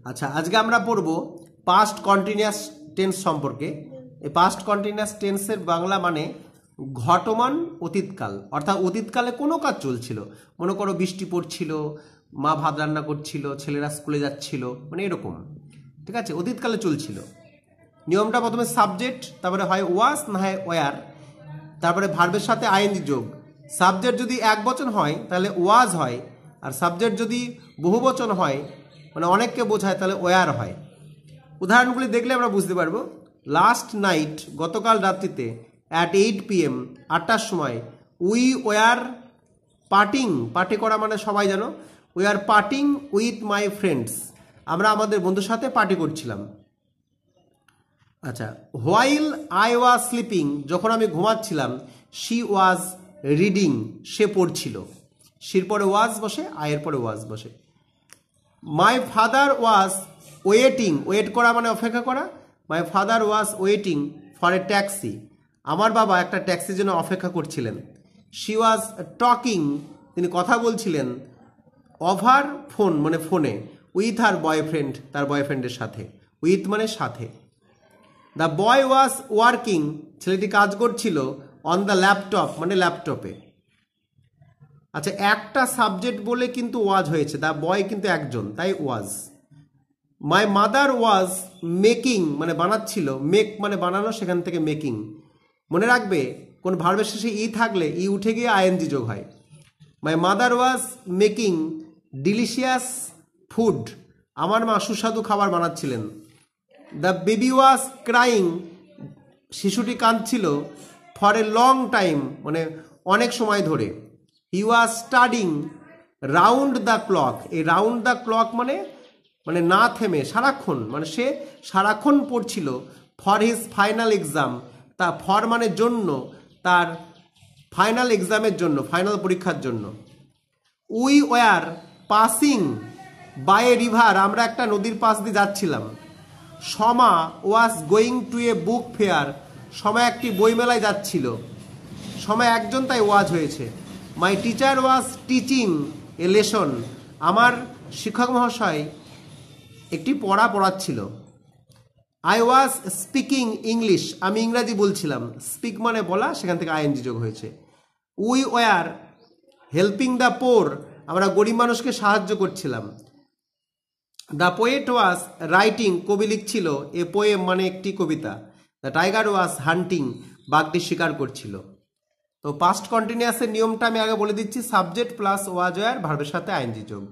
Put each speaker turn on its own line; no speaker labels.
আচ্ছা, আজকে আমরা পড়ব পাস্ট কন্টিনিউয়াস টেন্স সম্পর্কে। এই পাস্ট কন্টিনিউয়াস টেন্সের বাংলা মানে ঘটমান অতীতকাল, অর্থাৎ অতীতকালে কোনো কাজ চলছিল। মনে করো বৃষ্টি পড়ছিল, মা ভাত রান্না করছিল, ছেলেরা স্কুলে যাচ্ছিল, মানে এরকম, ঠিক আছে, অতীতকালে চলছিল। নিয়মটা প্রথমে সাবজেক্ট, তারপরে হয় ওয়াজ না হয় ওয়ার, তারপরে ভার্বের সাথে আইএনজি যোগ। সাবজেক্ট যদি এক বচন হয় তাহলে ওয়াজ হয়, আর সাবজেক্ট যদি বহু বচন হয় মানে অনেককে বোঝায় তাহলে ওয়ার হয়। উদাহরণগুলি দেখলে আমরা বুঝতে পারবো। লাস্ট নাইট, গতকাল রাত্রিতে, অ্যাট 8 PM, 8টার সময়, উই ওয়ার পার্টিং, পার্টি করা মানে সবাই জানো, we are parting with my friends, আমরা আমাদের বন্ধুর সাথে পার্টি করছিলাম। আচ্ছা, হোয়াইল আই ওয়াজ স্লিপিং, যখন আমি ঘুমাচ্ছিলাম, শি ওয়াজ রিডিং, সে পড়ছিল। শির পরে ওয়াজ বসে, আয়ের পরে ওয়াজ বসে। My father was waiting, wait করা মানে অপেক্ষা করা, my father was waiting for a taxi, আমার বাবা একটা ট্যাক্সির জন্য অপেক্ষা করছিলেন। শি ওয়াজ টকিং, তিনি কথা বলছিলেন, ওভার ফোন মানে ফোনে, উইথ হার বয়ফ্রেন্ড, তার বয়ফ্রেন্ডের সাথে, উইথ মানে সাথে। দ্য বয় ওয়াজ ওয়ার্কিং, ছেলেটি কাজ করছিল, অন দ্য ল্যাপটপ মানে ল্যাপটপে। আচ্ছা, একটা সাবজেক্ট বলে কিন্তু ওয়াজ হয়েছে, দ্য বয় কিন্তু একজন, তাই ওয়াজ। মাই মাদার ওয়াজ মেকিং মানে বানাচ্ছিল, মেক মানে বানানো, সেখান থেকে মেকিং। মনে রাখবে কোন ভার্বের শেষে ই থাকলে ই উঠে গিয়ে আইএনজি যোগ হয়। My mother was making delicious food, আমার মা সুস্বাদু খাবার বানাচ্ছিলেন। দ্য বেবি ওয়াজ ক্রাইং, শিশুটি কাঁদছিল, ফর এ লং টাইম মানে অনেক সময় ধরে। He was studying round the clock, এই রাউন্ড দ্য ক্লক মানে মানে না থেমে সারাক্ষণ, মানে সে সারাক্ষণ পড়ছিল। ফর হিজ ফাইনাল এক্সাম, তা ফর মানে জন্য, তার ফাইনাল এক্সামের জন্য, ফাইনাল পরীক্ষার জন্য। We were passing by a river, আমরা একটা নদীর পাশ দিয়ে যাচ্ছিলাম। Soma was going to a book fair, সময় একটি বইমেলায় যাচ্ছিল। সময় একজন, তাই ওয়াজ হয়েছে। My teacher was teaching a lesson, আমার শিক্ষক মহাশয় একটি পড়া পড়াচ্ছিল। আই ওয়াজ স্পিকিং ইংলিশ, আমি ইংরাজি বলছিলাম। স্পিক মানে বলা, সেখান থেকে আইএনজি যোগ হয়েছে। We were helping the poor, আমরা গরিব মানুষকে সাহায্য করছিলাম। দ্য পোয়েট ওয়াজ রাইটিং, কবি লিখছিল, এ পোয়েম মানে একটি কবিতা। দ্য টাইগার ওয়াজ হান্টিং, বাঘটি শিকার করছিল। তো পাস্ট কন্টিনিউয়াসের নিয়মটা আমি আগে বলে দিচ্ছি, সাবজেক্ট প্লাস ওয়াজ ওয়ার, ভার্বের সাথে আইএনজি যোগ।